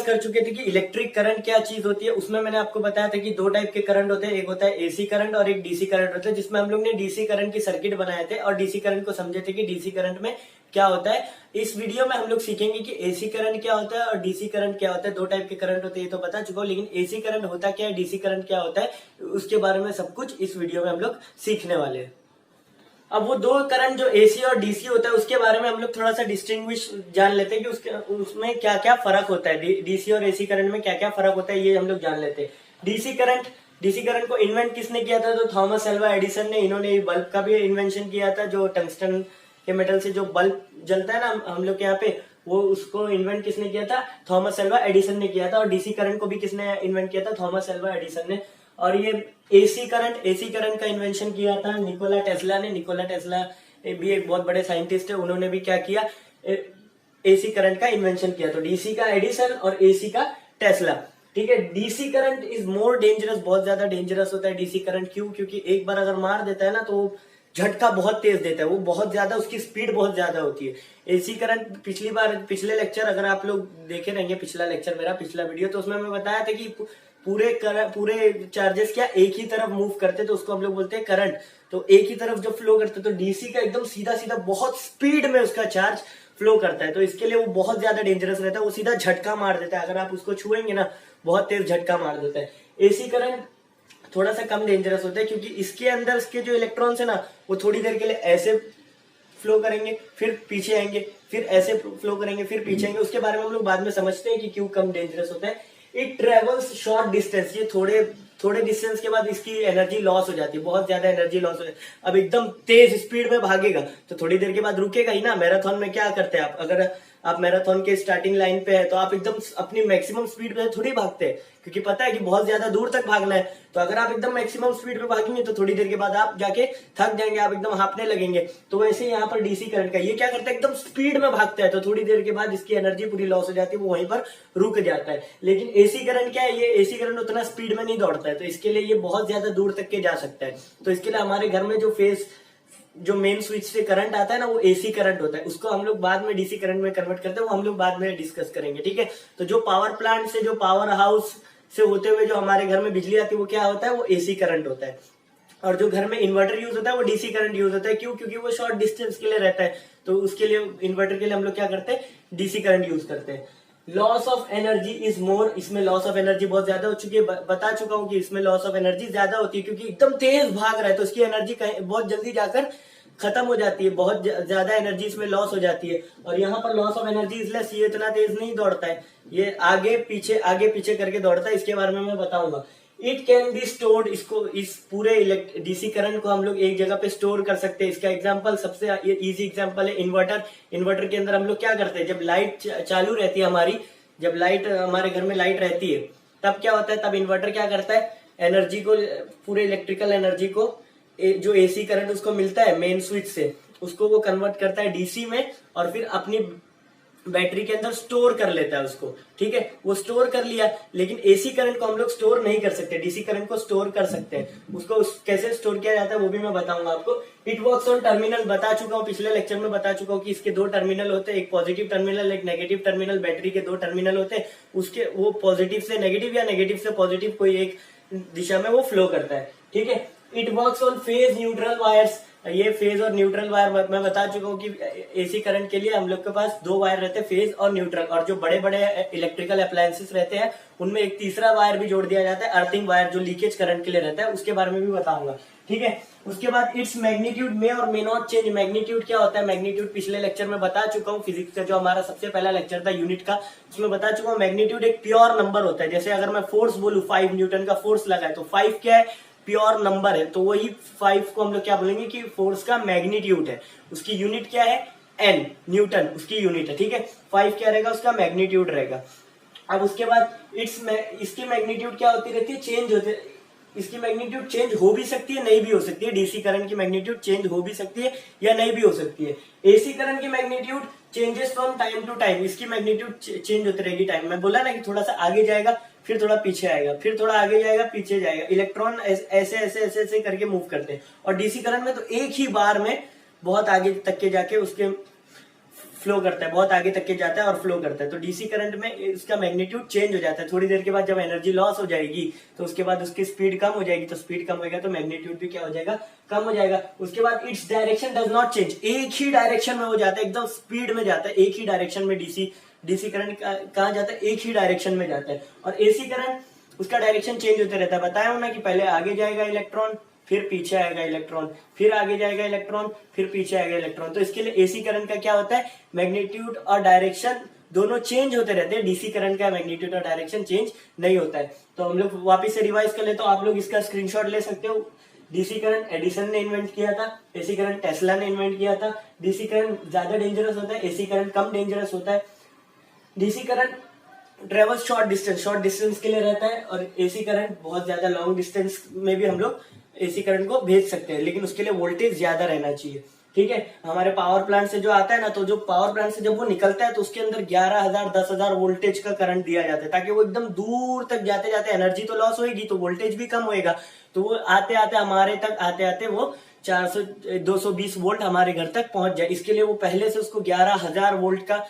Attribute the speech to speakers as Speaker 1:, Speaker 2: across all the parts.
Speaker 1: कर चुके थे कि इलेक्ट्रिक करंट क्या चीज होती है। उसमें मैंने आपको बताया था कि दो टाइप के करंट होते हैं, एक होता है एसी करंट और एक डीसी करंट होता है, जिसमें हम लोग ने डीसी करंट की सर्किट बनाए थे और डीसी करंट को समझे थे कि डीसी करंट में क्या होता है। इस वीडियो में हम लोग सीखेंगे कि एसी करंट क्या होता है और डीसी करंट क्या होता है। दो टाइप के करंट होते हैं ये तो बता चुका हूँ, लेकिन एसी करंट होता क्या है, डीसी करंट क्या होता है, उसके बारे में सब कुछ इस वीडियो में हम लोग सीखने वाले हैं। अब वो दो करंट जो एसी और डीसी होता है उसके बारे में हम लोग थोड़ा सा डिस्टिंग्विश जान लेते हैं कि उसके उसमें क्या क्या फर्क होता है, डीसी और एसी करंट में क्या क्या फर्क होता है, ये हम लोग जान लेते हैं। डीसी करंट को इन्वेंट किसने किया था, तो थॉमस अल्वा एडिसन ने। इन्होंने बल्ब का भी इन्वेंशन किया था, जो टंगस्टन के मेटल से जो बल्ब जलता है ना हम लोग के यहाँ पे, वो उसको इन्वेंट किसने किया था, थॉमस अल्वा एडिसन ने किया था। और डीसी करंट को भी किसने इन्वेंट किया था, थॉमस अल्वा एडिसन ने। और ये एसी करंट का इन्वेंशन किया था निकोला टेस्ला ने। निकोला टेस्ला भी एक बहुत बड़े साइंटिस्ट है, उन्होंने भी क्या किया, एसी करंट का इन्वेंशन किया। तो डीसी का एडिसन और एसी का टेस्ला। ठीक है, DC current is more dangerous, बहुत ज्यादा डेंजरस होता है डीसी करंट। क्यों, क्योंकि एक बार अगर मार देता है ना तो झटका बहुत तेज देता है, वो बहुत ज्यादा, उसकी स्पीड बहुत ज्यादा होती है। एसी करंट पिछले लेक्चर अगर आप लोग देखे रहेंगे, पिछला लेक्चर मेरा पिछला वीडियो, तो उसमें मैं बताया था कि पूरे चार्जेस क्या एक ही तरफ मूव करते, तो उसको हम लोग बोलते हैं करंट। तो एक ही तरफ जब फ्लो करते तो डीसी का एकदम सीधा सीधा बहुत स्पीड में उसका चार्ज फ्लो करता है, तो इसके लिए वो बहुत ज्यादा डेंजरस रहता है, वो सीधा झटका मार देता है। अगर आप उसको छुएंगे ना बहुत तेज झटका मार देता है। एसी करंट थोड़ा सा कम डेंजरस होता है, क्योंकि इसके अंदर इसके जो इलेक्ट्रॉन्स है ना वो थोड़ी देर के लिए ऐसे फ्लो करेंगे, फिर पीछे आएंगे, फिर ऐसे फ्लो करेंगे, फिर पीछे आएंगे। उसके बारे में हम लोग बाद में समझते हैं कि क्यों कम डेंजरस होता है। इट ट्रेवल्स शॉर्ट डिस्टेंस, ये थोड़े डिस्टेंस के बाद इसकी एनर्जी लॉस हो जाती है, बहुत ज्यादा एनर्जी लॉस हो जाती है। अब एकदम तेज स्पीड में भागेगा तो थोड़ी देर के बाद रुकेगा ही ना। मैराथन में क्या करते हैं आप, अगर आप मैराथन के स्टार्टिंग लाइन पे है तो आप एकदम अपनी मैक्सिमम स्पीड पे थोड़ी भागते हैं, क्योंकि पता है कि बहुत ज्यादा दूर तक भागना है। तो अगर आप एकदम मैक्सिमम स्पीड पे भागेंगे तो थोड़ी देर के बाद आप जाके थक जाएंगे, आप एकदम हांफने लगेंगे। तो वैसे यहाँ पर डीसी करंट का ये क्या करता है, एकदम स्पीड में भागता है, तो थोड़ी देर के बाद इसकी एनर्जी पूरी लॉस हो जाती है, वो वहीं पर रुक जाता है। लेकिन एसी करंट क्या है, ये एसी करंट उतना स्पीड में नहीं दौड़ता है, तो इसके लिए ये बहुत ज्यादा दूर तक के जा सकता है। तो इसके लिए हमारे घर में जो मेन स्विच से करंट आता है ना वो एसी करंट होता है, उसको हम लोग बाद में डीसी करंट में कन्वर्ट करते हैं, वो हम लोग बाद में डिस्कस करेंगे। ठीक है, तो जो पावर प्लांट से, जो पावर हाउस से होते हुए जो हमारे घर में बिजली आती है वो क्या होता है, वो एसी करंट होता है। और जो घर में इन्वर्टर यूज होता है वो डीसी करंट यूज होता है। क्यों, क्योंकि वो शॉर्ट डिस्टेंस के लिए रहता है, तो उसके लिए इन्वर्टर के लिए हम लोग क्या करते हैं, डीसी करंट यूज करते हैं। Loss of energy is more, इसमें लॉस ऑफ एनर्जी बहुत ज्यादा हो चुकी है, बता चुका हूं कि इसमें लॉस ऑफ एनर्जी ज्यादा होती है, क्योंकि एकदम तेज भाग रहा है तो इसकी एनर्जी बहुत जल्दी जाकर खत्म हो जाती है, बहुत ज्यादा एनर्जी इसमें लॉस हो जाती है। और यहाँ पर लॉस ऑफ एनर्जी इसलिए ये इतना तेज नहीं दौड़ता है, ये आगे पीछे करके दौड़ता है, इसके बारे में मैं बताऊंगा। इट कैन बी स्टोर्ड, इसको इस पूरे डीसी करंट को हम लोग एक जगह पे स्टोर कर सकते हैं। इसका एग्जांपल, सबसे इजी एग्जांपल है इन्वर्टर। इन्वर्टर के अंदर हम लोग क्या करते हैं, जब लाइट चालू रहती है हमारी, जब लाइट हमारे घर में लाइट रहती है तब क्या होता है, तब इन्वर्टर क्या करता है, एनर्जी को, पूरे इलेक्ट्रिकल एनर्जी को जो एसी करंट उसको मिलता है मेन स्विच से, उसको वो कन्वर्ट करता है डीसी में और फिर अपनी बैटरी के अंदर स्टोर कर लेता है उसको। ठीक है, वो स्टोर कर लिया, लेकिन एसी करंट को हम लोग स्टोर नहीं कर सकते, डीसी करंट को स्टोर कर सकते हैं। उसको कैसे स्टोर किया जाता है वो भी मैं बताऊंगा आपको। इट वर्क्स ऑन टर्मिनल, बता चुका हूँ पिछले लेक्चर में, बता चुका हूँ कि इसके दो टर्मिनल होते हैं, एक पॉजिटिव टर्मिनल, एक नेगेटिव टर्मिनल। बैटरी के दो टर्मिनल होते हैं, उसके वो पॉजिटिव से नेगेटिव या नेगेटिव से पॉजिटिव कोई एक दिशा में वो फ्लो करता है। ठीक है, it works on phase neutral wires, ये फेज और न्यूट्रल वायर मैं बता चुका हूँ कि एसी करंट के लिए हम लोग के पास दो वायर रहते हैं, फेज और न्यूट्रल। और जो बड़े बड़े इलेक्ट्रिकल अप्लायंसेस रहते हैं उनमें एक तीसरा वायर भी जोड़ दिया जाता है, अर्थिंग वायर, जो लीकेज करंट के लिए रहता है, उसके बारे में भी बताऊंगा। ठीक है, उसके बाद इट्स मैग्नीट्यूड में और मे नॉट चेंज। मैग्नीट्यूड क्या होता है, मैग्नीट्यूड पिछले लेक्चर में बता चुका हूँ, फिजिक्स का जो हमारा सबसे पहला लेक्चर था यूनिट का, उसमें बता चुका हूँ। मैग्नीट्यूड एक प्योर नंबर होता है, जैसे अगर मैं फोर्स बोलूं 5 न्यूटन का फोर्स लगा है, तो 5 क्या है, प्योर नंबर है, तो वही 5 को हम लोग क्या बोलेंगे कि फोर्स का मैग्नीट्यूड है। उसकी यूनिट क्या है, एन, न्यूटन उसकी यूनिट है। ठीक है, 5 क्या रहेगा, उसका मैग्नीट्यूड रहेगा। अब उसके बाद इसकी मैग्नीट्यूड क्या होती रहती है, चेंज होती, इसकी मैग्नीट्यूड चेंज हो भी सकती है, नहीं भी हो सकती है। डीसी करंट की मैग्नीट्यूड चेंज हो भी सकती है या नहीं भी हो सकती है। एसी करंट की magnitude changes from time to time, इसकी मैग्नीट्यूड चेंज होती रहेगी टाइम में। बोला ना कि थोड़ा सा आगे जाएगा, फिर थोड़ा पीछे आएगा, फिर थोड़ा आगे जाएगा, पीछे जाएगा। इलेक्ट्रॉन ऐसे ऐसे ऐसे ऐसे करके मूव करते हैं। और डीसी करंट में तो एक ही बार में बहुत आगे तक के जाके उसके फ्लो करता है, बहुत आगे तक के जाता है और फ्लो करता है। तो डीसी करंट में इसका मैग्नीट्यूड चेंज हो जाता है। थोड़ी देर के बाद जब एनर्जी लॉस हो जाएगी तो उसके बाद उसकी स्पीड कम हो जाएगी, तो स्पीड कम होगा तो मैग्नीट्यूड भी क्या हो जाएगा, कम हो जाएगा। उसके बाद its direction does not change, एक ही डायरेक्शन में हो जाता है, एकदम स्पीड में जाता है, एक ही डायरेक्शन में डीसी करंट कहाँ जाता है, एक ही डायरेक्शन में जाता है। और एसी करंट उसका डायरेक्शन चेंज होते रहता है। बताया हूं ना कि पहले आगे जाएगा इलेक्ट्रॉन, फिर पीछे आएगा इलेक्ट्रॉन, फिर आगे जाएगा इलेक्ट्रॉन, फिर पीछे आएगा इलेक्ट्रॉन। तो इसके लिए एसी करंट का क्या होता है, मैग्नीट्यूड और डायरेक्शन दोनों चेंज होते रहते हैं। डीसी करंट का मैग्नीट्यूड और डायरेक्शन चेंज नहीं होता है। तो हम लोग वापस से रिवाइज कर ले, तो आप लोग इसका स्क्रीनशॉट ले सकते हो। डीसी करंट एडिसन ने इन्वेंट किया था, एसी करंट टेस्ला ने इन्वेंट किया था। डीसी करंट ज्यादा डेंजरस होता है, एसी करंट कम डेंजरस होता है। DC current travel short distance के लिए रहता है, और एसी करंट बहुत ज्यादा लॉन्ग डिस्टेंस में भी हम लोग एसी करंट को भेज सकते हैं, लेकिन उसके लिए वोल्टेज ज्यादा रहना चाहिए। ठीक है, हमारे पावर प्लांट से जो आता है ना, तो जो पावर प्लांट से जब वो निकलता है तो उसके अंदर 11,000 10,000 वोल्टेज का करंट दिया जाता है, ताकि वो एकदम दूर तक जाते जाते एनर्जी तो लॉस होगी तो वोल्टेज भी कम होएगा, तो वो आते आते हमारे तक आते आते वो 400 220 वोल्ट हमारे घर तक पहुंच जाए। इसके लिए वो पहले से उसको 11,000 वोल्ट का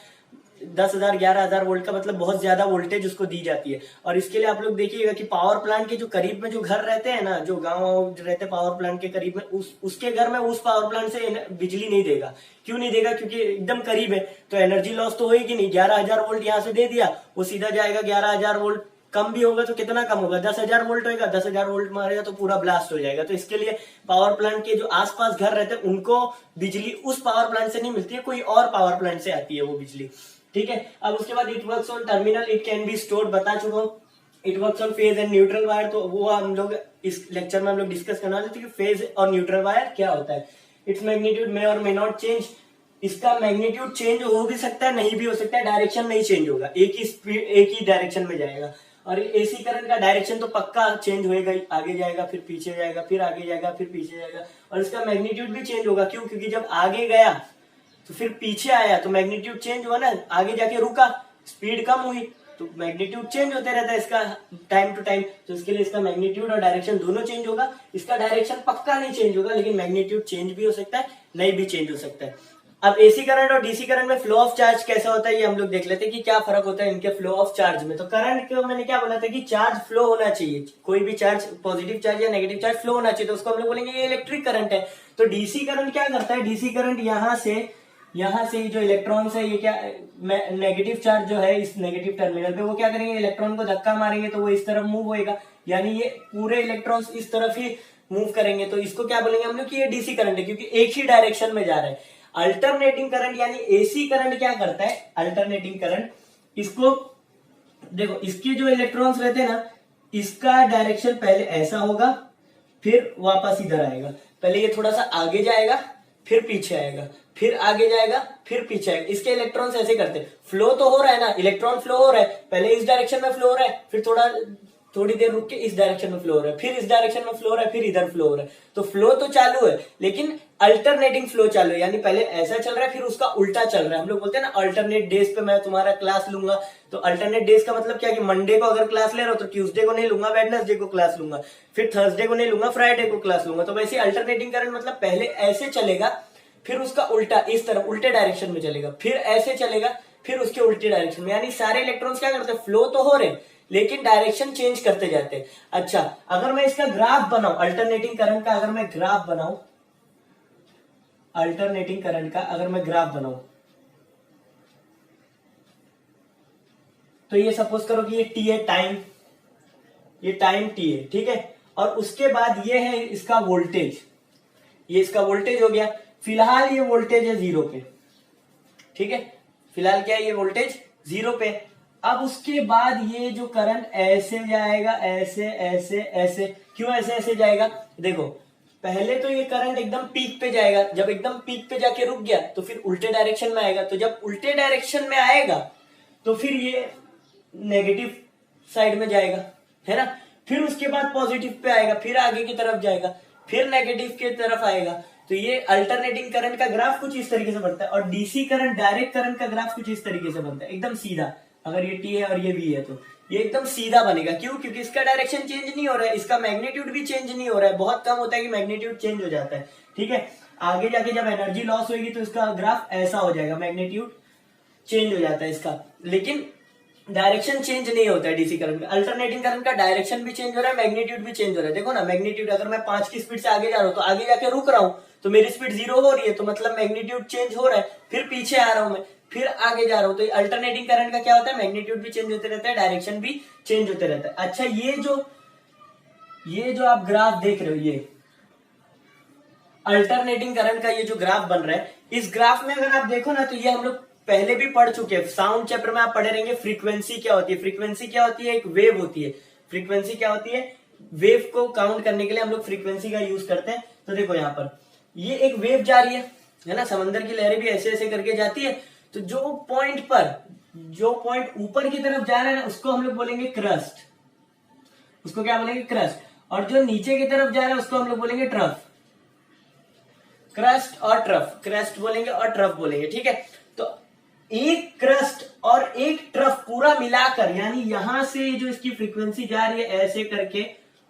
Speaker 1: 10,000 11,000 वोल्ट का मतलब बहुत ज्यादा वोल्टेज उसको दी जाती है। और इसके लिए आप लोग देखिएगा कि पावर प्लांट के जो करीब में जो घर रहते हैं ना, जो गांव रहते हैं पावर प्लांट के करीब में, उसके घर में उस पावर प्लांट से बिजली नहीं देगा। क्यों नहीं देगा, क्योंकि एकदम करीब है, तो एनर्जी लॉस तो होगी नहीं। 11,000 वोल्ट यहाँ से दे दिया, वो सीधा जाएगा 11,000 वोल्ट, कम भी होगा तो कितना कम होगा, 10,000 वोल्ट होगा, 10,000 वोल्ट मारेगा तो पूरा ब्लास्ट हो जाएगा। तो इसके लिए पावर प्लांट के जो आसपास घर रहते हैं उनको बिजली उस पावर प्लांट से नहीं मिलती है, कोई और पावर प्लांट से आती है वो बिजली। ठीक है, अब उसके बाद it works on terminal, it can be stored, बता चुका हूँ। It works on phase and neutral wire, तो वो हम लोग इस लेक्चर में हम लोग डिस्कस करने वाले थे कि फेज और न्यूट्रल वायर क्या होता है। इट्स मैग्नीट्यूड मे और मे नॉट चेंज, इसका मैग्नीट्यूड चेंज हो भी सकता है, नहीं भी हो सकता है, डायरेक्शन नहीं चेंज होगा, एक ही डायरेक्शन में जाएगा। और एसी करंट का डायरेक्शन तो पक्का चेंज होएगा, आगे जाएगा फिर पीछे जाएगा, फिर आगे जाएगा फिर पीछे जाएगा, और इसका मैग्नीट्यूड भी चेंज होगा। क्यों, क्योंकि जब आगे गया तो फिर पीछे आया तो मैग्नीट्यूड चेंज हुआ ना, आगे जाके रुका, स्पीड कम हुई, तो मैग्नीट्यूड चेंज होते रहता है इसका टाइम टू टाइम। तो इसके लिए इसका मैग्नीट्यूड और डायरेक्शन दोनों चेंज होगा। इसका डायरेक्शन पक्का नहीं चेंज होगा, लेकिन मैग्नीट्यूड चेंज भी हो सकता है, नहीं भी चेंज हो सकता है। अब एसी करंट और डीसी करंट में फ्लो ऑफ चार्ज कैसा होता है, ये हम लोग देख लेते हैं कि क्या फर्क होता है इनके फ्लो ऑफ चार्ज में। तो करंट को मैंने क्या बोला था कि चार्ज फ्लो होना चाहिए, कोई भी चार्ज, पॉजिटिव चार्ज या नेगेटिव चार्ज फ्लो होना चाहिए, तो उसको हम लोग बोलेंगे ये इलेक्ट्रिक करंट है। तो डीसी करंट क्या करता है, डीसी करंट यहाँ से जो इलेक्ट्रॉन्स है, ये क्या नेगेटिव चार्ज जो है इस नेगेटिव टर्मिनल पे, वो क्या करेंगे, इलेक्ट्रॉन को धक्का मारेंगे तो वो इस तरफ मूव होएगा, यानी ये पूरे इलेक्ट्रॉन्स इस तरफ ही मूव करेंगे। तो इसको क्या बोलेंगे हम लोग कि ये डीसी करंट है, क्योंकि एक ही डायरेक्शन में जा रहा है। अल्टरनेटिंग करंट यानी एसी करंट क्या करता है, अल्टरनेटिंग करंट, इसको देखो, इसके जो इलेक्ट्रॉन्स रहते हैं ना, इसका डायरेक्शन पहले ऐसा होगा, फिर वापस इधर आएगा। पहले ये थोड़ा सा आगे जाएगा, फिर पीछे आएगा, फिर आगे जाएगा, फिर पीछे आएगा। इसके इलेक्ट्रॉन्स ऐसे करते हैं। फ्लो तो हो रहा है ना, इलेक्ट्रॉन फ्लो हो रहा है, पहले इस डायरेक्शन में फ्लो हो रहा है, फिर थोड़ी देर रुक के इस डायरेक्शन में फ्लो हो रहा है, फिर इस डायरेक्शन में फ्लो हो रहा है, फिर इधर फ्लो हो रहा है। तो फ्लो तो चालू है, लेकिन अल्टरनेटिंग फ्लो चालू है, यानी पहले ऐसा चल रहा है फिर उसका उल्टा चल रहा है। हम लोग बोलते हैं ना अल्टरनेट डेज पे मैं तुम्हारा क्लास लूंगा। तो अल्टरनेट डेज का मतलब क्या कि मंडे को अगर क्लास ले रहा हो तो ट्यूसडे को नहीं लूंगा, वेडनेसडे को क्लास लूंगा, फिर थर्सडे को नहीं लूंगा, फ्राइडे को क्लास लूंगा। तो वैसे अल्टरनेटिंग करंट मतलब पहले ऐसे चलेगा, फिर उसका उल्टा इस तरह उल्टे डायरेक्शन में चलेगा, फिर ऐसे चलेगा, फिर उसके उल्टे डायरेक्शन में। यानी सारे इलेक्ट्रॉन्स क्या करते हैं, फ्लो तो हो रहे लेकिन डायरेक्शन चेंज करते जाते हैं। अच्छा, अगर मैं इसका ग्राफ बनाऊं, अल्टरनेटिंग करंट का अगर मैं ग्राफ बनाऊं, अल्टरनेटिंग करंट का अगर मैं ग्राफ बनाऊं, तो ये सपोज करो कि ये टी है, टाइम, ये टाइम टी है, ठीक है। और उसके बाद ये है इसका वोल्टेज, ये इसका वोल्टेज हो गया। फिलहाल ये वोल्टेज है 0 पे, ठीक है, फिलहाल क्या है, ये वोल्टेज 0 पे। अब उसके बाद ये जो करंट ऐसे जाएगा, ऐसे ऐसे ऐसे, क्यों ऐसे ऐसे जाएगा, देखो पहले तो ये करंट एकदम पीक पे जाएगा, जब एकदम पीक पे जाके रुक गया तो फिर उल्टे डायरेक्शन में आएगा। तो जब उल्टे डायरेक्शन में आएगा तो फिर ये नेगेटिव साइड में जाएगा, है ना, फिर उसके बाद पॉजिटिव पे आएगा, फिर आगे की तरफ जाएगा, फिर नेगेटिव की तरफ आएगा। तो ये अल्टरनेटिंग करंट का ग्राफ कुछ इस तरीके से बनता है। और डीसी करंट, डायरेक्ट करंट का ग्राफ कुछ इस तरीके से बनता है, एकदम सीधा। अगर ये टी है और ये बी है तो ये एकदम सीधा बनेगा। क्यों, क्योंकि इसका डायरेक्शन चेंज नहीं हो रहा है, इसका मैग्नीट्यूड भी चेंज नहीं हो रहा है। बहुत कम होता है कि मैग्नीट्यूड चेंज हो जाता है, ठीक है। आगे जाके जब एनर्जी लॉस होगी तो इसका ग्राफ ऐसा हो जाएगा, मैग्नीट्यूड चेंज हो जाता है इसका, लेकिन डायरेक्शन चेंज नहीं होता है डीसी करंट में। अल्टरनेटिंग करंट का डायरेक्शन भी चेंज हो रहा है, मैग्नीट्यूड भी चेंज हो रहा है। देखो ना, मैग्नीट्यूड अगर मैं 5 की स्पीड से आगे जा रहा हूँ तो आगे जाके रुक रहा हूँ तो मेरी स्पीड 0 हो रही है, तो मतलब मैग्नीट्यूड चेंज हो रहा है। फिर पीछे आ रहा हूं मैं, फिर आगे जा रहा हूं, तो अल्टरनेटिंग करंट का क्या होता है, मैग्नीट्यूड भी चेंज होते रहता है, डायरेक्शन भी चेंज होते रहता है। अच्छा, ये जो आप ग्राफ देख रहे हो, ये अल्टरनेटिंग करंट का ये जो ग्राफ बन रहा है, इस ग्राफ में अगर आप देखो ना तो ये हम लोग पहले भी पढ़ चुके हैं। साउंड चैप्टर में आप पढ़े रहेंगे फ्रीक्वेंसी क्या होती है। फ्रीक्वेंसी क्या होती है, एक वेव होती है। फ्रीक्वेंसी क्या होती है, वेव को काउंट करने के लिए हम लोग फ्रीक्वेंसी का यूज करते हैं। तो देखो यहाँ पर ये एक वेव जा रही है ना, समंदर की लहरें भी ऐसे ऐसे करके जाती है। तो जो पॉइंट ऊपर की तरफ जा रहा है ना, उसको हम लोग बोलेंगे क्रस्ट। उसको क्या बोलेंगे, क्रस्ट। और जो नीचे की तरफ जा रहा है उसको हम लोग बोलेंगे ट्रफ। क्रस्ट और ट्रफ, क्रस्ट बोलेंगे और ट्रफ बोलेंगे, ठीक है। तो एक क्रस्ट और एक ट्रफ पूरा मिलाकर, यानी यहां से जो इसकी फ्रीक्वेंसी जा रही है ऐसे करके,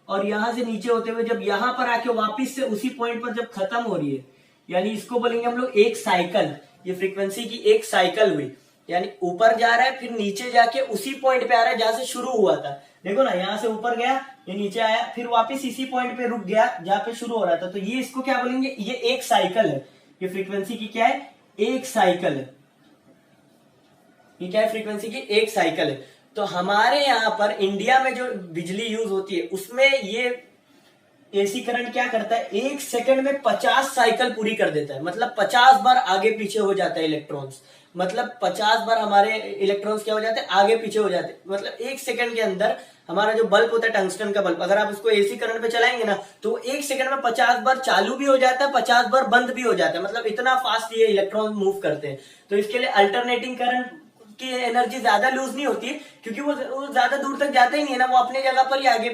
Speaker 1: और यहां से नीचे होते हुए जब यहां पर आके वापिस से उसी पॉइंट पर जब खत्म हो रही है, यानी इसको बोलेंगे हम लोग एक साइकिल। ये फ्रीक्वेंसी की एक साइकिल हुई, यानी ऊपर जा रहा है फिर नीचे जाके उसी पॉइंट पे आ रहा है जहां से शुरू हुआ था। देखो ना, यहां से ऊपर गया, ये नीचे आया, फिर वापस इसी पॉइंट पे रुक गया जहां पे शुरू हो रहा था। तो ये इसको क्या बोलेंगे, ये एक साइकिल है। ये फ्रीक्वेंसी की क्या है, एक साइकिल है। ये क्या है, फ्रीक्वेंसी की एक साइकिल है। तो हमारे यहां पर इंडिया में जो बिजली यूज होती है उसमें ये एसी करंट क्या करता है, 1 सेकंड में 50 साइकिल पूरी कर देता है। मतलब 50 बार आगे पीछे हो जाता है इलेक्ट्रॉन्स। मतलब 50 बार हमारे इलेक्ट्रॉन्स क्या हो जाते हैं, आगे पीछे हो जाते हैं। मतलब 1 सेकंड के अंदर हमारा जो बल्ब होता है टंगस्टन का बल्ब, अगर आप उसको एसी करंट पे चलाएंगे ना तो 1 सेकंड में 50 बार चालू भी हो जाता है, 50 बार बंद भी हो जाता है। मतलब इतना फास्ट ये इलेक्ट्रॉन मूव करते हैं। तो इसके लिए अल्टरनेटिंग करंट की एनर्जी ज्यादा लूज नहीं होती है, क्योंकि वो ज्यादा दूर तक जाता ही नहीं है ना, वो अपनी जगह पर ही आगे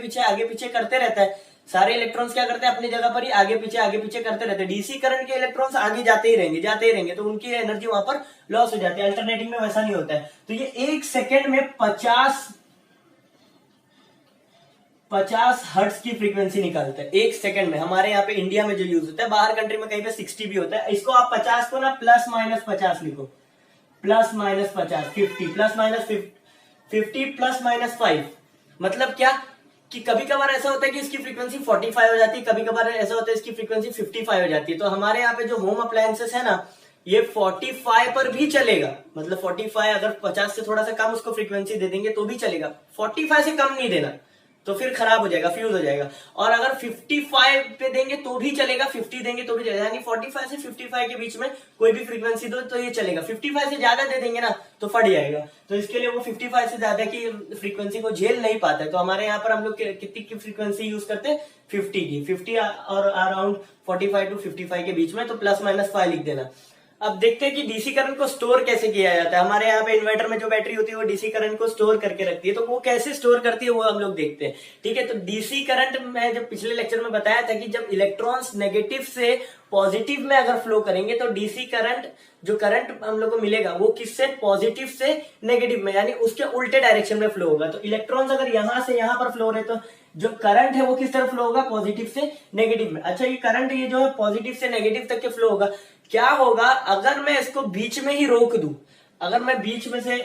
Speaker 1: पीछे करते रहता है। सारे इलेक्ट्रॉन्स क्या करते हैं, अपनी जगह पर ही आगे पीछे करते रहते हैं। डीसी करंट के इलेक्ट्रॉन्स आगे जाते ही रहेंगे, तो उनकी एनर्जी वहां पर लॉस हो जाती है। अल्टरनेटिंग में वैसा नहीं होता है। तो ये 1 सेकेंड में 50 हर्ट्ज की फ्रीक्वेंसी निकालता है 1 सेकंड में। हमारे यहाँ पे इंडिया में जो यूज होता है, बाहर कंट्री में कहीं पे 60 भी होता है। इसको आप 50 को ना +-50 लिखो, +-50, 50 +-50 +-5। मतलब क्या कि कभी कभार ऐसा होता है कि इसकी फ्रीक्वेंसी 45 हो जाती है, कभी कभार ऐसा होता है इसकी फ्रीक्वेंसी 55 हो जाती है। तो हमारे यहाँ पे जो होम अप्लायंसेस है ना, ये 45 पर भी चलेगा। मतलब 45, अगर 50 से थोड़ा सा कम उसको फ्रीक्वेंसी दे देंगे तो भी चलेगा, 45 से कम नहीं देना तो फिर खराब हो जाएगा, फ्यूज हो जाएगा। और अगर 55 पे देंगे तो भी चलेगा, 50 देंगे तो भी चलेगा। यानी 45 से 55 के बीच में कोई भी फ्रीक्वेंसी दो तो ये चलेगा। 55 से ज्यादा दे देंगे ना तो फट जाएगा। तो इसके लिए वो 55 से ज्यादा की फ्रीक्वेंसी को झेल नहीं पाता है। तो हमारे यहाँ पर हम लोग कितनी की फ्रीक्वेंसी यूज करते हैं, 50 की। 50 और अराउंड 45 to 55 के बीच में, तो +-5 लिख देना। अब देखते हैं कि डीसी करंट को स्टोर कैसे किया जाता है। हमारे यहाँ पे इन्वर्टर में जो बैटरी होती है वो डीसी करंट को स्टोर करके रखती है। तो वो कैसे स्टोर करती है वो हम लोग देखते हैं, ठीक है। तो डीसी करंट में जब पिछले लेक्चर में बताया था कि जब इलेक्ट्रॉन्स नेगेटिव से पॉजिटिव में अगर फ्लो करेंगे तो डीसी करंट, जो करंट हम लोग को मिलेगा वो किससे, पॉजिटिव से नेगेटिव में, यानी उसके उल्टे डायरेक्शन में फ्लो होगा। तो इलेक्ट्रॉन्स अगर यहां से यहां पर फ्लो हो रहे तो जो करंट है वो किस तरफ फ्लो होगा, पॉजिटिव से नेगेटिव में। अच्छा, ये करंट ये जो है पॉजिटिव से नेगेटिव तक के फ्लो होगा। क्या होगा अगर मैं इसको बीच में ही रोक दूं, अगर मैं बीच में से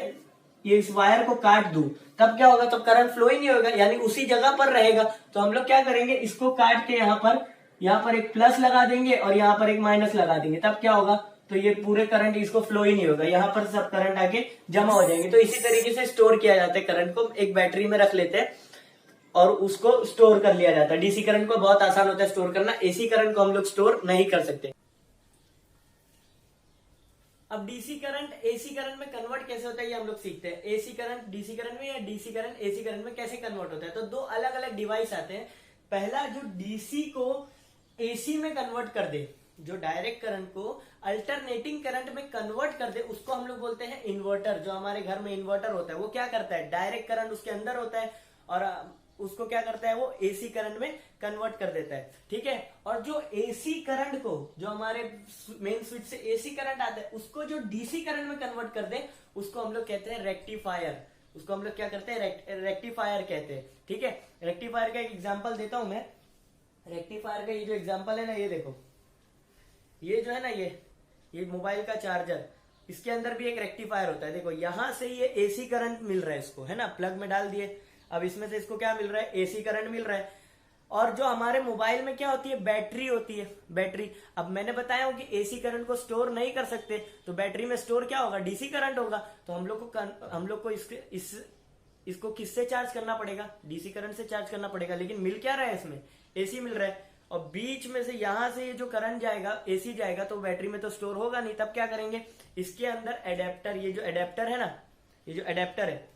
Speaker 1: ये इस वायर को काट दूं, तब क्या होगा, तब करंट फ्लो ही नहीं होगा, यानी उसी जगह पर रहेगा। तो हम लोग क्या करेंगे, इसको काट के यहाँ पर एक प्लस लगा देंगे और यहाँ पर एक माइनस लगा देंगे। तब क्या होगा, तो ये पूरे करंट इसको फ्लो ही नहीं होगा, यहाँ पर सब करंट आके जमा हो जाएंगे। तो इसी तरीके से स्टोर किया जाता है करंट को, एक बैटरी में रख लेते हैं और उसको स्टोर कर लिया जाता है। डीसी करंट को बहुत आसान होता है स्टोर करना, एसी करंट को हम लोग स्टोर नहीं कर सकते। अब डीसी करंट एसी करंट में कन्वर्ट कैसे होता है ये हम लोग सीखते हैं। एसी करंट डीसी करंट में या डीसी करंट एसी करंट में कैसे कन्वर्ट होता है। तो दो अलग अलग डिवाइस आते हैं। पहला जो डीसी को एसी में कन्वर्ट कर दे, जो डायरेक्ट करंट को अल्टरनेटिंग करंट में कन्वर्ट कर दे, उसको हम लोग बोलते हैं इन्वर्टर। जो हमारे घर में इन्वर्टर होता है वो क्या करता है, डायरेक्ट करंट उसके अंदर होता है और उसको क्या करता है, वो एसी करंट में कन्वर्ट कर देता है, ठीक है। और जो एसी करंट को, जो हमारे मेन स्विच से एसी करंट आता है, उसको जो डीसी करंट में कन्वर्ट कर दे, उसको हम लोग कहते हैं रेक्टिफायर। उसको हम लोग क्या करते हैं, रेक्टिफायर कहते हैं, ठीक है। रेक्टिफायर का एक एग्जांपल देता हूं मैं। रेक्टिफायर का ये जो एग्जांपल है ना, ये देखो, ये जो है ना, ये मोबाइल का चार्जर, इसके अंदर भी एक रेक्टिफायर होता है। देखो यहां से ये एसी करंट मिल रहा है इसको, है ना, प्लग में डाल दिए। अब इसमें से इसको क्या मिल रहा है, एसी करंट मिल रहा है। और जो हमारे मोबाइल में क्या होती है, बैटरी होती है, बैटरी। अब मैंने बताया हूं कि एसी करंट को स्टोर नहीं कर सकते, तो बैटरी में स्टोर क्या होगा, डीसी करंट होगा। तो हम लोग को इसको किससे चार्ज करना पड़ेगा, डीसी करंट से चार्ज करना पड़ेगा। लेकिन मिल क्या रहा है इसमें, एसी मिल रहा है। और बीच में से यहां से ये जो करंट जाएगा, एसी जाएगा, तो बैटरी में तो स्टोर होगा नहीं। तब क्या करेंगे, इसके अंदर एडेप्टर, ये जो एडेप्टर है ना, ये जो एडेप्टर है,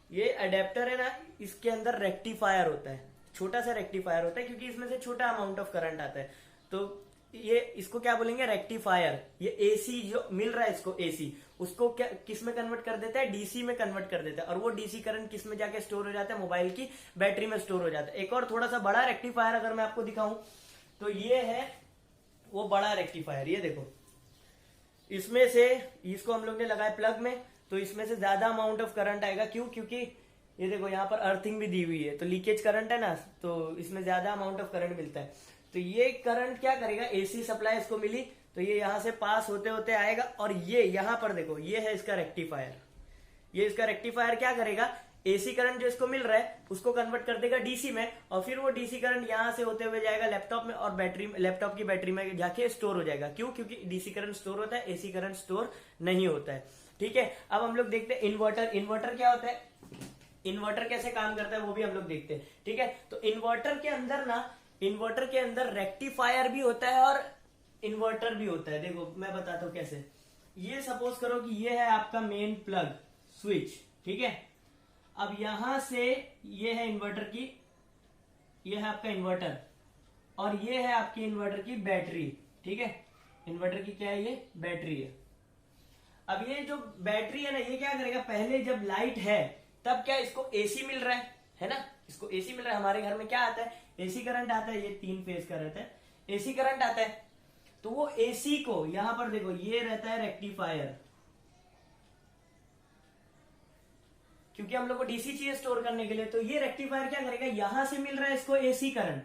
Speaker 1: ये एडेप्टर है ना, इसके अंदर रेक्टिफायर होता है, छोटा सा रेक्टिफायर होता है, क्योंकि इसमें से छोटा अमाउंट ऑफ करंट आता है। तो ये इसको क्या बोलेंगे, रेक्टिफायर। ये एसी जो मिल रहा है इसको, एसी, उसको क्या किस में कन्वर्ट कर देता है, डीसी में कन्वर्ट कर देता है। और वो डीसी करंट किस में जाके स्टोर हो जाता है, मोबाइल की बैटरी में स्टोर हो जाता है। एक और थोड़ा सा बड़ा रेक्टिफायर अगर मैं आपको दिखाऊं, तो ये है वो बड़ा रेक्टिफायर। ये देखो, इसमें से इसको हम लोग ने लगाया प्लग में, तो इसमें से ज्यादा अमाउंट ऑफ करंट आएगा। क्यों, क्योंकि ये देखो यहाँ पर अर्थिंग भी दी हुई है, तो लीकेज करंट है ना, तो इसमें ज्यादा अमाउंट ऑफ करंट मिलता है। तो ये करंट क्या करेगा, एसी सप्लाई इसको मिली, तो ये यहां से पास होते होते आएगा। और ये यहां पर देखो, ये है इसका रेक्टिफायर। ये इसका रेक्टिफायर क्या करेगा, एसी करंट जो इसको मिल रहा है उसको कन्वर्ट कर देगा डीसी में, और फिर वो डीसी करंट यहां से होते हुए जाएगा लैपटॉप में, और लैपटॉप की बैटरी में जाके स्टोर हो जाएगा। क्यों, क्योंकि डीसी करंट स्टोर होता है, एसी करंट स्टोर नहीं होता है। ठीक है, अब हम लोग देखते हैं इन्वर्टर। इन्वर्टर क्या होता है, इन्वर्टर कैसे काम करता है वो भी हम लोग देखते हैं। ठीक है, तो इन्वर्टर के अंदर ना, इन्वर्टर के अंदर रेक्टिफायर भी होता है और इन्वर्टर भी होता है। देखो मैं बताता हूं कैसे। ये सपोज करो कि ये है आपका मेन प्लग स्विच, ठीक है। अब यहां से ये है इन्वर्टर की, ये है आपका इन्वर्टर, और ये है आपकी इन्वर्टर की बैटरी। ठीक है, इन्वर्टर की क्या है, ये बैटरी है। अब ये जो बैटरी है ना, ये क्या करेगा, पहले जब लाइट है तब क्या इसको एसी मिल रहा है ना, इसको एसी मिल रहा है। हमारे घर में क्या आता है, एसी करंट आता है, ये 3 फेज का रहता है, एसी करंट आता है। तो वो एसी को यहां पर देखो, ये रहता है रेक्टिफायर, क्योंकि हम लोग को डीसी चाहिए स्टोर करने के लिए। तो ये रेक्टिफायर क्या करेगा, यहां से मिल रहा है इसको एसी करंट,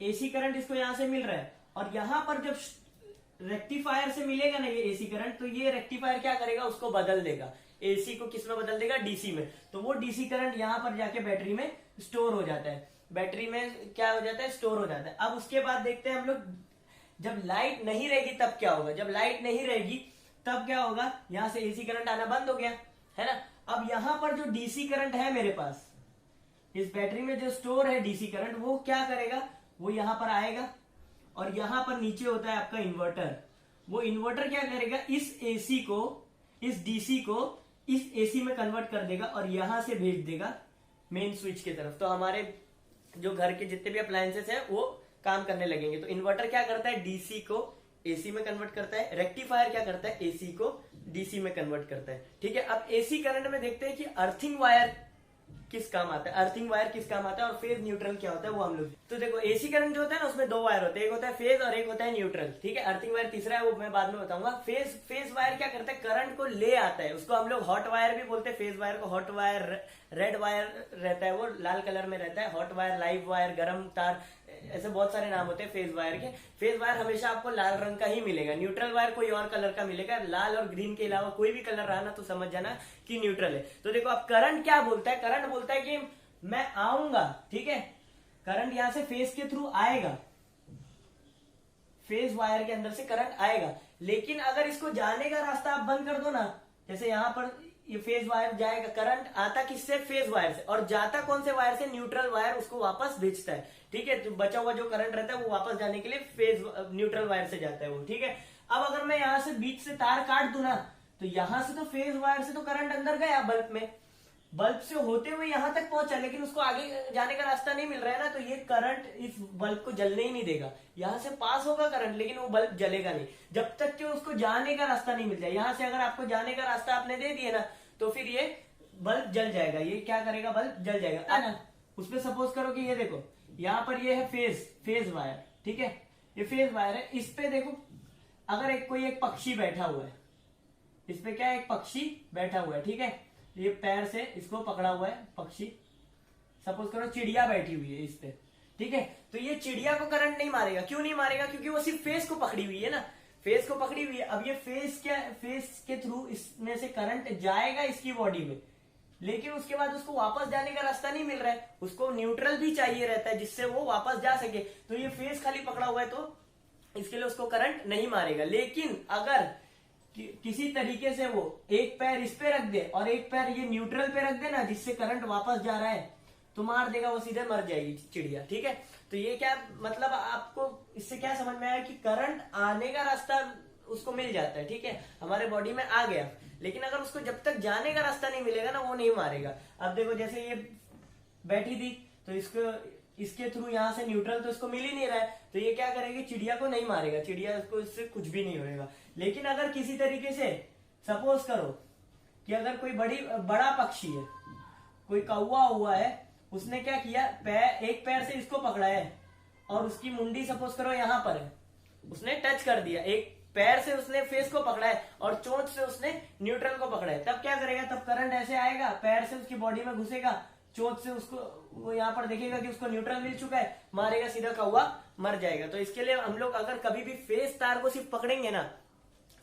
Speaker 1: एसी करंट इसको यहां से मिल रहा है, और यहां पर जब रेक्टिफायर से मिलेगा ना ये एसी करंट, तो ये रेक्टिफायर क्या करेगा, उसको बदल देगा, एसी को किस में बदल देगा, डीसी में। तो वो डीसी करंट यहां पर जाके बैटरी में स्टोर हो जाता है, बैटरी में क्या हो जाता है, स्टोर हो जाता है। अब उसके बाद देखते हैं हम लोग, जब लाइट नहीं रहेगी तब क्या होगा। जब लाइट नहीं रहेगी तब क्या होगा, यहां से एसी करंट आना बंद हो गया, है ना। अब यहां पर जो डीसी करंट है मेरे पास, इस बैटरी में जो स्टोर है डीसी करंट, वो क्या करेगा, वो यहां पर आएगा, और यहां पर नीचे होता है आपका इन्वर्टर। वो इन्वर्टर क्या करेगा, इस एसी को, इस डीसी को इस एसी में कन्वर्ट कर देगा, और यहां से भेज देगा मेन स्विच की तरफ। तो हमारे जो घर के जितने भी अप्लायंसेस है वो काम करने लगेंगे। तो इन्वर्टर क्या करता है, डीसी को एसी में कन्वर्ट करता है, रेक्टिफायर क्या करता है, एसी को डीसी में कन्वर्ट करता है। ठीक है, अब एसी करंट में देखते हैं कि अर्थिंग वायर किस काम आता है, अर्थिंग वायर किस काम आता है, और फेज न्यूट्रल क्या होता है वो हम लोग। तो देखो एसी करंट जो होता है ना, उसमें 2 वायर होते हैं, एक होता है फेज और एक होता है न्यूट्रल। ठीक है, अर्थिंग वायर तीसरा है, वो मैं बाद में बताऊंगा। फेज वायर क्या करता है, करंट को ले आता है, उसको हम लोग हॉट वायर भी बोलते हैं। फेज वायर को हॉट वायर, रेड वायर रहता है, वो लाल कलर में रहता है, हॉट वायर, लाइव वायर, गर्म तार, ऐसे बहुत सारे नाम होते हैं फेज वायर के। फेज वायर हमेशा आपको लाल रंग का ही मिलेगा, न्यूट्रल वायर कोई और कलर का मिलेगा। लाल और ग्रीन के अलावा कोई भी कलर रहा ना तो समझ जाना कि न्यूट्रल है। तो देखो अब करंट क्या बोलता है, करंट बोलता है कि मैं आऊंगा, ठीक है, करंट यहां से फेज के थ्रू आएगा, फेज वायर के अंदर से करंट आएगा। लेकिन अगर इसको जाने का रास्ता आप बंद कर दो ना, जैसे यहां पर ये फेज वायर जाएगा, करंट आता किससे, फेज वायर से, और जाता कौन से वायर से, न्यूट्रल वायर उसको वापस भेजता है। ठीक है, तो बचा हुआ जो करंट रहता है वो वापस जाने के लिए फेज न्यूट्रल वायर से जाता है वो। ठीक है, अब अगर मैं यहां से बीच से तार काट दूं ना, तो यहां से तो फेज वायर से तो करंट अंदर गया बल्ब में, बल्ब से होते हुए यहां तक पहुंचा, लेकिन उसको आगे जाने का रास्ता नहीं मिल रहा है ना, तो ये करंट इस बल्ब को जलने ही नहीं देगा। यहां से पास होगा करंट, लेकिन वो बल्ब जलेगा नहीं जब तक कि उसको जाने का रास्ता नहीं मिल जाए। यहां से अगर आपको जाने का रास्ता आपने दे दिया ना, तो फिर ये बल्ब जल जाएगा। ये क्या करेगा, बल्ब जल जाएगा ना। उसमें सपोज करो कि ये देखो, यहां पर ये है फेज वायर, ठीक है, ये फेज वायर है। इस पे देखो, अगर कोई एक पक्षी बैठा हुआ है, इस पे क्या है, एक पक्षी बैठा हुआ है, ठीक है, ये पैर से इसको पकड़ा हुआ है पक्षी, सपोज करो चिड़िया बैठी हुई है इस पे, ठीक है। तो ये चिड़िया को करंट नहीं मारेगा, क्यों नहीं मारेगा, क्योंकि वो सिर्फ फेस को पकड़ी हुई है ना। फेस को पकड़ी हुई है। अब ये फेस के थ्रू इसमें से करंट जाएगा इसकी बॉडी में, लेकिन उसके बाद उसको वापस जाने का रास्ता नहीं मिल रहा है, उसको न्यूट्रल भी चाहिए रहता है जिससे वो वापस जा सके। तो ये फेस खाली पकड़ा हुआ है तो इसके लिए उसको करंट नहीं मारेगा। लेकिन अगर किसी तरीके से वो एक पैर इस पे रख दे और एक पैर ये न्यूट्रल पे रख दे ना, जिससे करंट वापस जा रहा है, तो मार देगा, वो सीधे मर जाएगी चिड़िया। ठीक है, तो ये क्या मतलब आपको इससे क्या समझ में आया कि करंट आने का रास्ता उसको मिल जाता है। ठीक है, हमारे बॉडी में आ गया, लेकिन अगर उसको जब तक जाने का रास्ता नहीं मिलेगा ना, वो नहीं मारेगा। अब देखो जैसे ये बैठी थी तो इसके थ्रू यहां से न्यूट्रल तो इसको मिल ही नहीं रहा है, तो ये क्या करेगी, चिड़िया को नहीं मारेगा, चिड़िया को इससे कुछ भी नहीं होगा। लेकिन अगर किसी तरीके से सपोज करो कि अगर कोई बड़ा पक्षी है, कोई कौवा हुआ है, उसने क्या किया, एक पैर से इसको पकड़ा है और उसकी मुंडी सपोज करो यहां पर है, उसने टच कर दिया, एक पैर से उसने फेस को पकड़ा है और चोंच से उसने न्यूट्रल को पकड़ा है, तब क्या करेगा, तब करंट ऐसे आएगा, पैर से उसकी बॉडी में घुसेगा, चोंच से उसको वो यहाँ पर देखेगा कि उसको न्यूट्रल मिल चुका है, मारेगा, सीधा कौवा मर जाएगा। तो इसके लिए हम लोग अगर कभी भी फेस तार को सिर्फ पकड़ेंगे ना,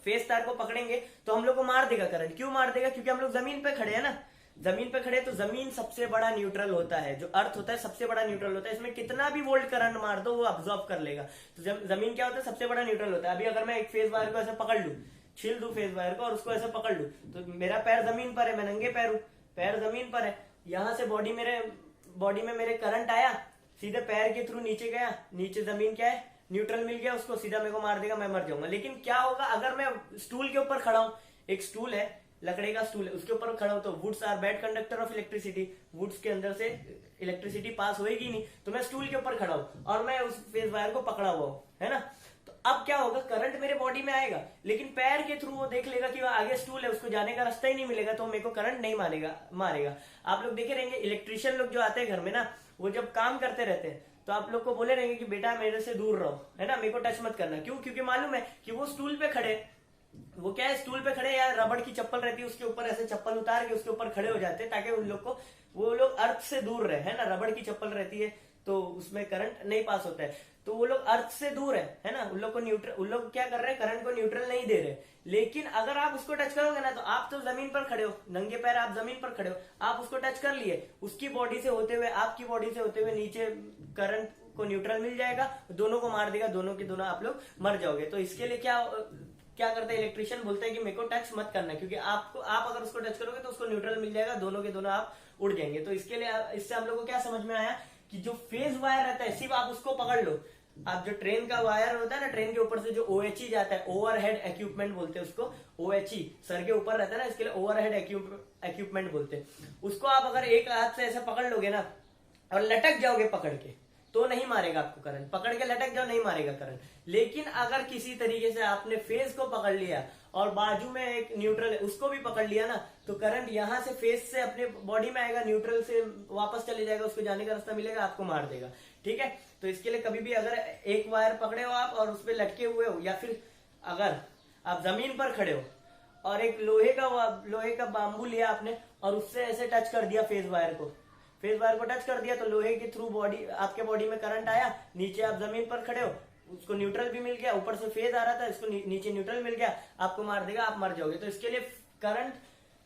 Speaker 1: फेस तार को पकड़ेंगे तो हम लोग को मार देगा करंट। क्यों मार देगा, क्योंकि हम लोग जमीन पे खड़े हैं ना, जमीन पे खड़े तो जमीन सबसे बड़ा न्यूट्रल होता है, जो अर्थ होता है सबसे बड़ा न्यूट्रल होता है, इसमें कितना भी वोल्ट करंट मार दो वो अब्सॉर्ब कर लेगा। तो जमीन क्या होता है, सबसे बड़ा न्यूट्रल होता है। अभी अगर मैं एक फेस वायर को ऐसे पकड़ लू, छिल दू फेस वायर को और उसको ऐसे पकड़ लू, तो मेरा पैर जमीन पर है, मैं नंगे पैर हूं, पैर जमीन पर है, यहां से बॉडी में मेरे करंट आया, सीधे पैर के थ्रू नीचे गया, नीचे जमीन क्या है, न्यूट्रल मिल गया, उसको सीधा मेरे को मार देगा, मैं मर जाऊंगा। लेकिन क्या होगा अगर मैं स्टूल के ऊपर खड़ा हूं, एक स्टूल है, लकड़ी का स्टूल है, उसके ऊपर खड़ा हो, तो woods are bad conductor of electricity, woods के अंदर से इलेक्ट्रिसिटी पास होएगी नहीं, तो मैं स्टूल के ऊपर खड़ा हूं और मैं उस फेस वायर को पकड़ा हुआ हूं, है ना, तो अब क्या होगा, करंट मेरे बॉडी में आएगा, लेकिन पैर के थ्रू वो देख लेगा कि वो आगे स्टूल है, उसको जाने का रास्ता ही नहीं मिलेगा, तो मेरे को करंट नहीं मारेगा। आप लोग देखे रहेंगे इलेक्ट्रिशियन लोग जो आते हैं घर में ना, वो जब काम करते रहते हैं तो आप लोग को बोले रहेंगे कि बेटा मेरे से दूर रहो, है ना, मेरे को टच मत करना। क्यों, क्योंकि मालूम है कि वो स्टूल पे खड़े, वो क्या है, स्टूल पे खड़े, या रबड़ की चप्पल रहती है उसके ऊपर ऐसे चप्पल उतार के उसके ऊपर खड़े हो जाते हैं, ताकि उन लोग को, वो लोग अर्थ से दूर रहे, है ना, रबड़ की चप्पल रहती है तो उसमें करंट नहीं पास होता है, तो वो लोग अर्थ से दूर है ना, उन लोग को न्यूट्रल, उन लोग क्या कर रहे हैं, करंट को न्यूट्रल नहीं दे रहे। लेकिन अगर आप उसको टच करोगे ना, तो आप तो जमीन पर खड़े हो, नंगे पैर आप जमीन पर खड़े हो, आप उसको टच कर लिए, उसकी बॉडी से होते हुए, आपकी बॉडी से होते हुए नीचे करंट को न्यूट्रल मिल जाएगा, दोनों को मार देगा, दोनों के दोनों आप लोग मर जाओगे। तो इसके लिए क्या करते हैं, इलेक्ट्रिशियन बोलते हैं कि मेरे को टच मत करना, क्योंकि आप अगर उसको टच करोगे तो उसको न्यूट्रल मिल जाएगा, दोनों के दोनों आप उड़ जाएंगे। तो इसके लिए इससे हम लोग को क्या समझ में आया कि जो फेज वायर रहता है, सिर्फ आप उसको पकड़ लो, आप जो ट्रेन का वायर होता है ना, ट्रेन के ऊपर से जो OHE जाता है, ओवरहेड इक्विपमेंट बोलते हैं उसको, OHE सर के ऊपर रहता है ना, इसके लिए ओवरहेड इक्विपमेंट बोलते हैं उसको। आप अगर एक हाथ से ऐसे पकड़ लोगे ना और लटक जाओगे पकड़ के, तो नहीं मारेगा आपको करंट, पकड़ के लटक जाओ, नहीं मारेगा करंट। लेकिन अगर किसी तरीके से आपने फेस को पकड़ लिया और बाजू में एक न्यूट्रल है उसको भी पकड़ लिया ना, तो करंट यहां से फेस से अपने बॉडी में आएगा, न्यूट्रल से वापस चले जाएगा, उसको जाने का रास्ता मिलेगा, आपको मार देगा। ठीक है, तो इसके लिए कभी भी अगर एक वायर पकड़े हो आप और उस पर लटके हुए हो, या फिर अगर आप जमीन पर खड़े हो और एक लोहे का बाम्बू लिया आपने और उससे ऐसे टच कर दिया फेस वायर को टच कर दिया, तो लोहे के थ्रू आपके बॉडी में करंट आया, नीचे आप जमीन पर खड़े हो, उसको न्यूट्रल भी मिल गया, ऊपर से फेज आ रहा था, इसको नीचे न्यूट्रल मिल गया, आपको मार देगा, आप मर जाओगे। तो इसके लिए करंट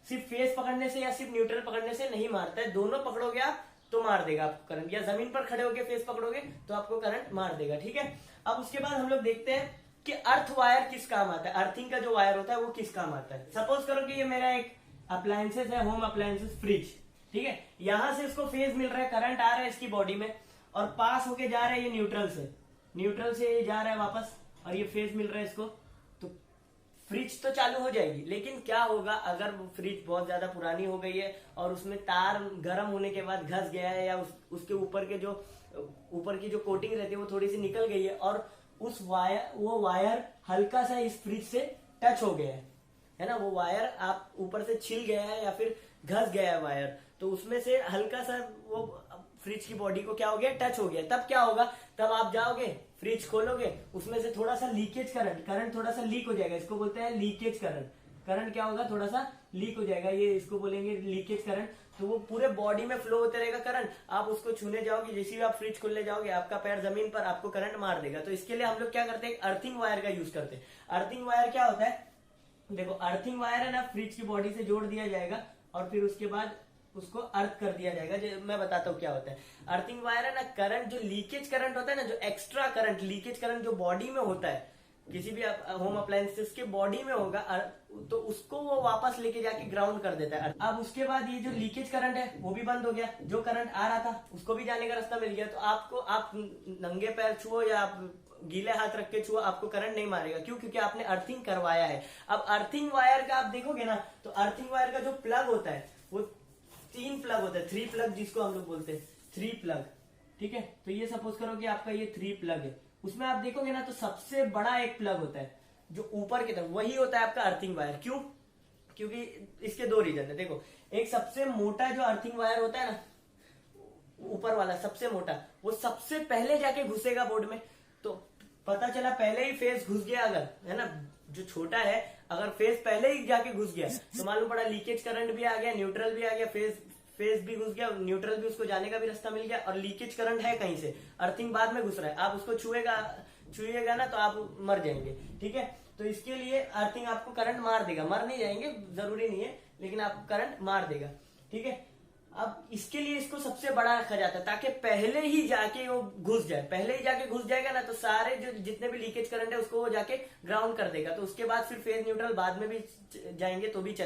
Speaker 1: सिर्फ फेस पकड़ने से या सिर्फ न्यूट्रल पकड़ने से नहीं मारता है, दोनों पकड़ोगे आप तो मार देगा आपको करंट, या जमीन पर खड़े होकर फेस पकड़ोगे तो आपको करंट मार देगा। ठीक है, अब उसके बाद हम लोग देखते हैं कि अर्थ वायर किस काम आता है, अर्थिंग का जो वायर होता है वो किस काम आता है। सपोज करो कि ये मेरा एक अप्लायंसेस है, होम अप्लायंसेस फ्रिज, ठीक है, यहां से इसको फेज मिल रहा है, करंट आ रहा है इसकी बॉडी में और पास होके जा रहा है ये न्यूट्रल से ये जा रहा है वापस और ये फेज मिल रहा है इसको, तो फ्रिज तो चालू हो जाएगी। लेकिन क्या होगा अगर वो फ्रिज बहुत ज्यादा पुरानी हो गई है और उसमें तार गर्म होने के बाद घस गया है, या उसके ऊपर की जो कोटिंग रहती है वो थोड़ी सी निकल गई है और वो वायर हल्का सा इस फ्रिज से टच हो गया है ना, वो वायर आप ऊपर से छिल गया है या फिर घस गया है वायर, तो उसमें से हल्का सा वो फ्रिज की बॉडी को क्या हो गया, टच हो गया। तब क्या होगा, तब आप जाओगे फ्रिज खोलोगे, उसमें से थोड़ा सा लीकेज करंट थोड़ा सा लीक हो जाएगा, इसको बोलते हैं लीकेज करंट क्या होगा, थोड़ा सा लीक हो जाएगा, ये इसको बोलेंगे लीकेज करंट। तो वो पूरे बॉडी में फ्लो होते रहेगा करंट। आप उसको छूने जाओगे, जैसे भी आप फ्रिज खोलने जाओगे, आपका पैर जमीन पर, आपको करंट मार देगा। तो इसके लिए हम लोग क्या करते हैं, अर्थिंग वायर का यूज करते हैं। अर्थिंग वायर क्या होता है, देखो अर्थिंग वायर है ना, फ्रिज की बॉडी से जोड़ दिया जाएगा और फिर उसके बाद उसको अर्थ कर दिया जाएगा। मैं बताता हूँ क्या होता है। अर्थिंग वायर है ना, करंट जो लीकेज करंट होता है ना, जो एक्स्ट्रा करंट, लीकेज करंट जो बॉडी में होता है, किसी भी होम अप्लायंसेस के बॉडी में होगा, तो उसको वो वापस लेके जाके ग्राउंड कर देता है। अब उसके बाद ये जो लीकेज करंट है वो भी बंद हो गया, जो करंट आ रहा था उसको भी जाने का रास्ता मिल गया। तो आपको, आप नंगे पैर छुओ या आप गीले हाथ रख के छुओ, आपको करंट नहीं मारेगा। क्यों? क्योंकि आपने अर्थिंग करवाया है। अब अर्थिंग वायर का आप देखोगे ना, तो अर्थिंग वायर का जो प्लग होता है वो 3 प्लग होता है, 3 प्लग जिसको हम लोग बोलते हैं, 3 प्लग। ठीक है, तो ये सपोज करो कि आपका ये 3 प्लग है, उसमें आप देखोगे ना तो सबसे बड़ा एक प्लग होता है जो ऊपर की तरफ, वही होता है आपका अर्थिंग वायर। क्यों? क्योंकि इसके 2 रीजन है। देखो, एक सबसे मोटा जो अर्थिंग वायर होता है ना, ऊपर वाला सबसे मोटा, वो सबसे पहले जाके घुसेगा बोर्ड में। तो पता चला पहले ही फेस घुस गया अगर, है ना, जो छोटा है अगर फेस पहले ही जाके घुस गया तो मालूम पड़ा लीकेज करंट भी आ गया, न्यूट्रल भी आ गया, फेस भी घुस गया, न्यूट्रल भी, उसको जाने का भी रास्ता मिल गया, और लीकेज करंट है कहीं से, अर्थिंग बाद में घुस रहा है, आप उसको छुएगा ना तो आप मर जाएंगे। ठीक है, तो इसके लिए अर्थिंग आपको करंट मार देगा, मर नहीं जाएंगे, जरूरी नहीं है, लेकिन आपको करंट मार देगा। ठीक है, अब इसके लिए इसको सबसे बड़ा रखा जाता है ताकि पहले ही जाके वो घुस जाए। पहले ही जाके घुस जाएगा ना तो सारे जो जितने भी लीकेज करंट है उसको वो जाके ग्राउंड कर देगा। तो उसके बाद फिर फेज न्यूट्रल बाद में भी जाएंगे तो भी चलेगा।